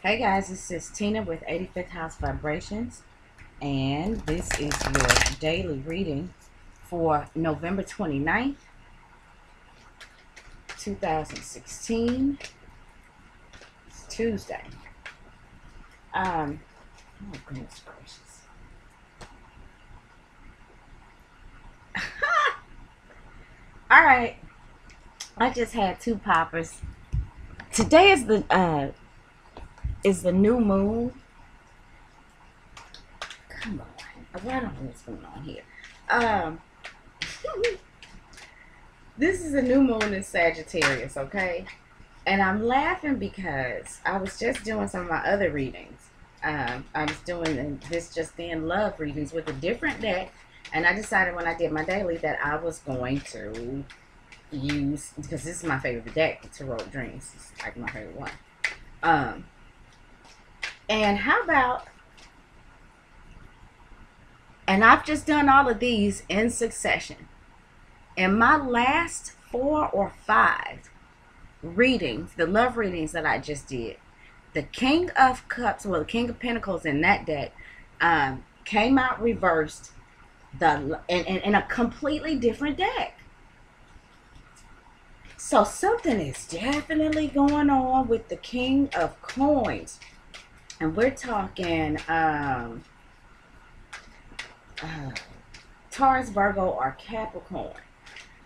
Hey guys, this is Tina with 85th House Vibrations, and this is your daily reading for November 29th, 2016. It's Tuesday. Oh goodness gracious. Alright, I just had two poppers. Today is the new moon. Come on. I don't know what's going on here. This is a new moon in Sagittarius, okay? And I'm laughing because I was just doing some of my other readings. I was doing this Just Then Love readings with a different deck. And I decided when I did my daily that I was going to use, because this is my favorite deck, the Tarot Dreams. It's like my favorite one. And how about, and I've just done all of these in succession. In my last 4 or 5 readings, the love readings that I just did, the King of Cups, well, the King of Pentacles in that deck came out reversed in a completely different deck. So something is definitely going on with the King of Coins. And we're talking Taurus, Virgo, or Capricorn.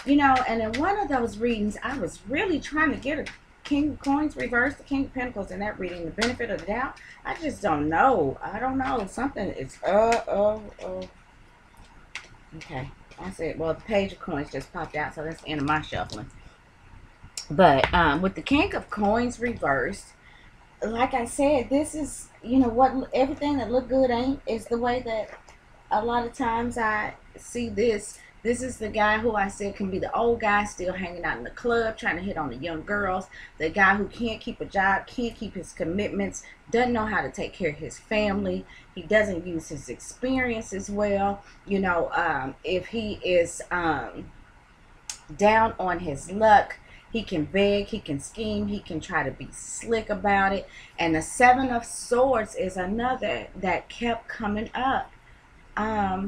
You know, and in one of those readings, I was really trying to get a King of Coins reversed, the King of Pentacles in that reading, the benefit of the doubt. I just don't know. I don't know. Something is, Okay. I said, well, the Page of Coins just popped out, so that's the end of my shuffling. But with the King of Coins reversed, like I said, this is, you know, what everything that look good ain't, is the way that a lot of times I see this. This is the guy who I said can be the old guy still hanging out in the club trying to hit on the young girls, the guy who can't keep a job, can't keep his commitments, doesn't know how to take care of his family, he doesn't use his experience as well. You know, if he is down on his luck, he can beg, he can scheme, he can try to be slick about it. And the Seven of Swords is another that kept coming up. I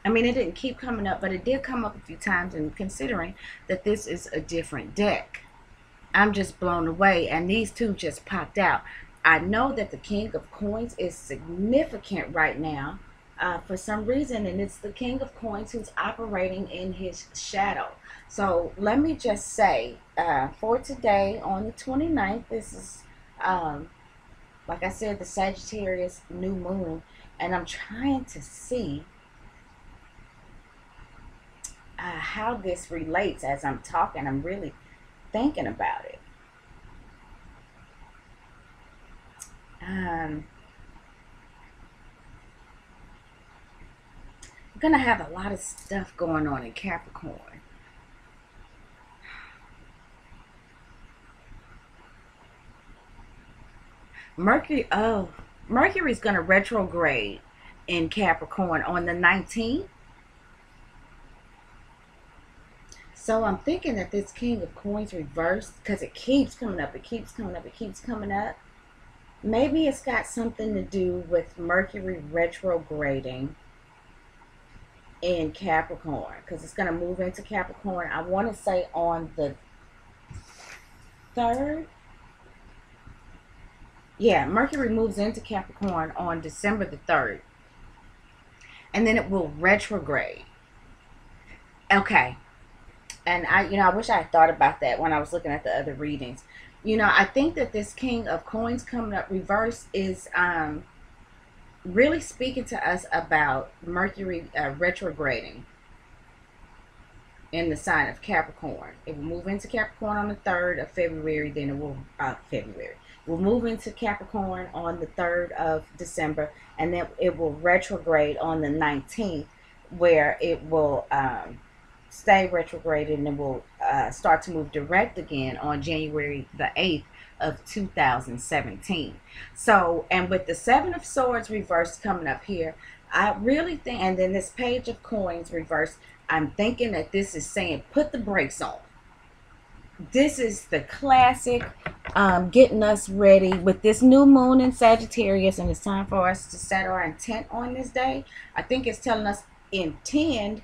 mean, it didn't keep coming up, but it did come up a few times. And considering that this is a different deck, I'm just blown away. And these two just popped out. I know that the King of Coins is significant right now for some reason, and it's the King of Coins who's operating in his shadow. So let me just say, for today on the 29th, this is, like I said, the Sagittarius new moon, and I'm trying to see how this relates as I'm talking. I'm really thinking about it. I'm gonna have a lot of stuff going on in Capricorn. Mercury's gonna retrograde in Capricorn on the 19th. So I'm thinking that this King of Coins reversed, because it keeps coming up, it keeps coming up, it keeps coming up. Maybe it's got something to do with Mercury retrograding in Capricorn, because it's going to move into Capricorn, I want to say on the 3rd. Yeah, Mercury moves into Capricorn on December the 3rd. And then it will retrograde. Okay. And I wish I had thought about that when I was looking at the other readings. You know, I think that this King of Coins coming up reverse is really speaking to us about Mercury retrograding in the sign of Capricorn. It will move into Capricorn on the 3rd of February. Then it will We'll move into Capricorn on the 3rd of December, and then it will retrograde on the 19th, where it will stay retrograded, and it will start to move direct again on January the 8th of 2017. So, and with the Seven of Swords reversed coming up here, I really think, and then this Page of Coins reversed, I'm thinking that this is saying put the brakes on. This is the classic, getting us ready with this new moon in Sagittarius, and it's time for us to set our intent on this day. I think it's telling us intend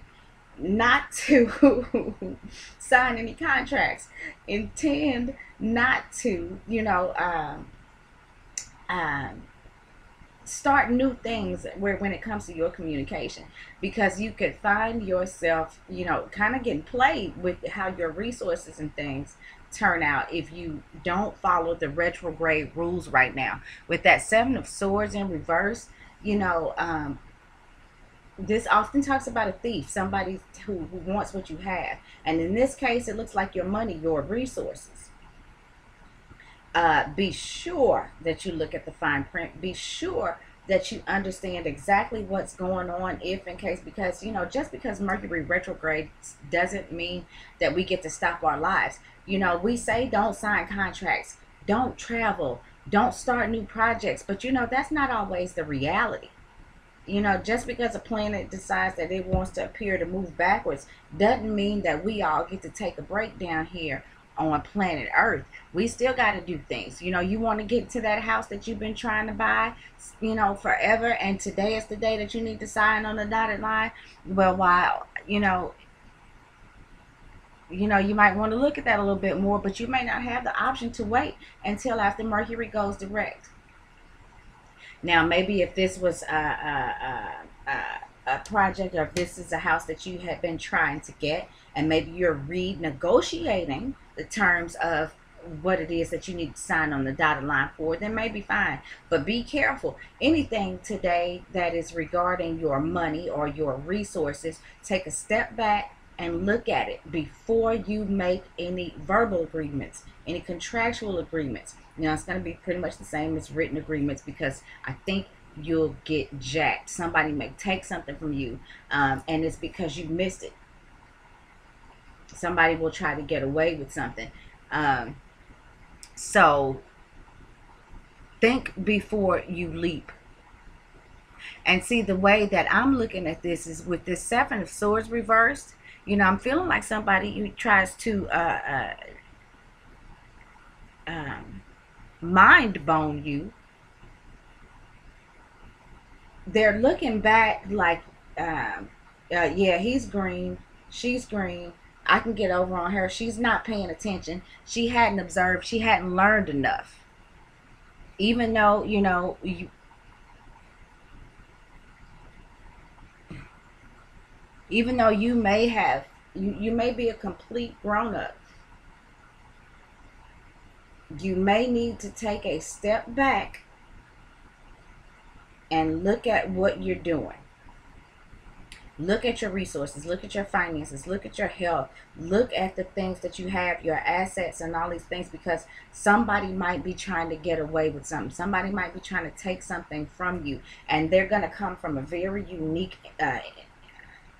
not to sign any contracts, intend not to, um, start new things where when it comes to your communication, because you could find yourself, kind of getting played with how your resources and things turn out if you don't follow the retrograde rules right now. With that Seven of Swords in reverse, this often talks about a thief, somebody who wants what you have, and in this case it looks like your money, your resources. Be sure that you look at the fine print. Be sure that you understand exactly what's going on, if in case, because just because Mercury retrograde doesn't mean that we get to stop our lives. We say don't sign contracts, don't travel, don't start new projects, but that's not always the reality. Just because a planet decides that it wants to appear to move backwards doesn't mean that we all get to take a break down here on planet Earth. We still got to do things. You want to get to that house that you've been trying to buy, forever, and today is the day that you need to sign on the dotted line. Well, while, you might want to look at that a little bit more, but you may not have the option to wait until after Mercury goes direct. Now, maybe if this was a project, or if this is a house that you had been trying to get, and maybe you're renegotiating the terms of what it is that you need to sign on the dotted line for, then maybe fine. But be careful. Anything today that is regarding your money or your resources, take a step back and look at it before you make any verbal agreements, any contractual agreements. It's going to be pretty much the same as written agreements, because I think you'll get jacked. Somebody may take something from you, and it's because you missed it. Somebody will try to get away with something. So think before you leap. And see, the way that I'm looking at this is with this Seven of Swords reversed. I'm feeling like somebody who tries to mind bone you. They're looking back like, yeah, he's green, she's green, I can get over on her. She's not paying attention. She hadn't observed. She hadn't learned enough. Even though, even though you may have, you may be a complete grown-up, you may need to take a step back and look at what you're doing. Look at your resources, look at your finances, look at your health, look at the things that you have, your assets and all these things, because somebody might be trying to get away with something. Somebody might be trying to take something from you, and they're going to come from a very unique,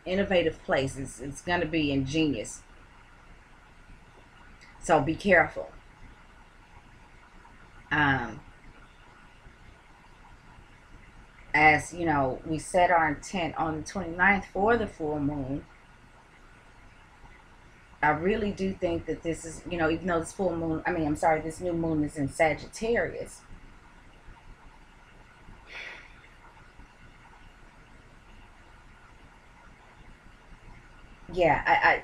innovative place. It's going to be ingenious. So be careful. As we set our intent on the 29th for the full moon, I really do think that this is, even though this full moon, this new moon is in Sagittarius, yeah, I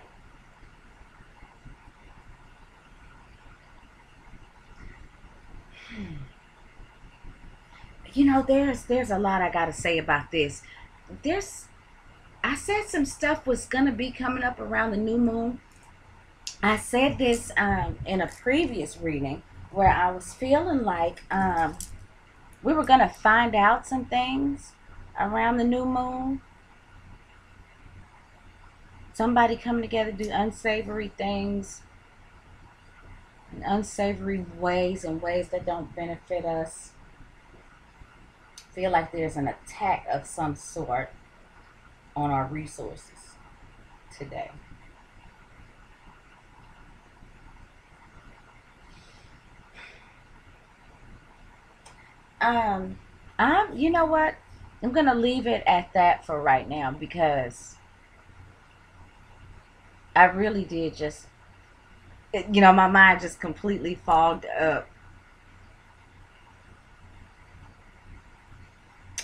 there's a lot I gotta say about this. I said some stuff was gonna be coming up around the new moon. I said this in a previous reading, where I was feeling like we were gonna find out some things around the new moon. Somebody coming together to do unsavory things in unsavory ways, and ways that don't benefit us. Feel like there's an attack of some sort on our resources today. You know what? I'm gonna leave it at that for right now, because I really did just you know, my mind just completely fogged up.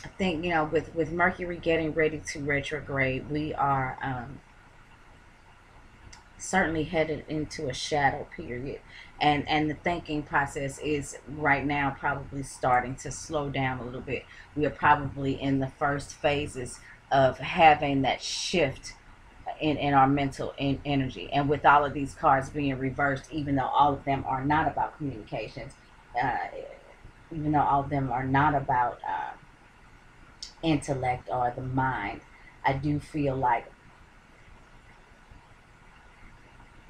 I think, you know, with Mercury getting ready to retrograde, we are certainly headed into a shadow period, and the thinking process is right now probably starting to slow down a little bit. We are probably in the first phases of having that shift in our mental energy, and with all of these cards being reversed, even though all of them are not about communications, uh, even though all of them are not about intellect or the mind, I do feel like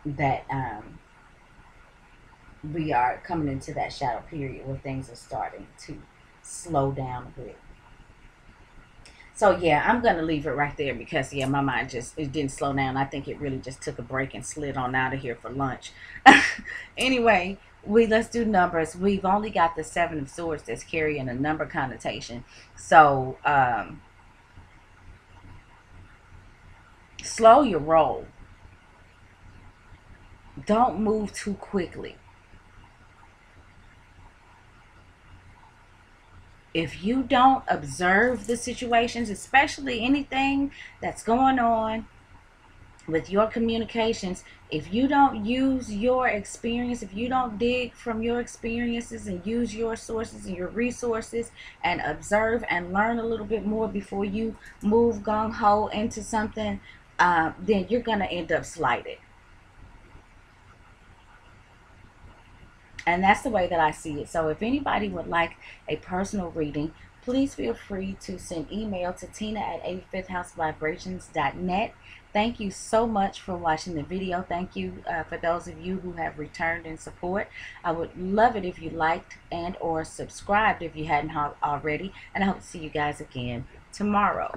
that we are coming into that shadow period where things are starting to slow down a bit. So yeah, I'm gonna leave it right there because yeah, my mind just it didn't slow down. I think it really just took a break and slid on out of here for lunch. Anyway, let's do numbers. We've only got the Seven of Swords that's carrying a number connotation. So slow your roll. Don't move too quickly. If you don't observe the situations, especially anything that's going on with your communications, if you don't use your experience, if you don't dig from your experiences and use your sources and your resources and observe and learn a little bit more before you move gung-ho into something, then you're going to end up slighted. And that's the way that I see it. So if anybody would like a personal reading, please feel free to send email to tina@85thhousevibrations.net. Thank you so much for watching the video. Thank you for those of you who have returned in support. I would love it if you liked and or subscribed if you hadn't already. And I hope to see you guys again tomorrow.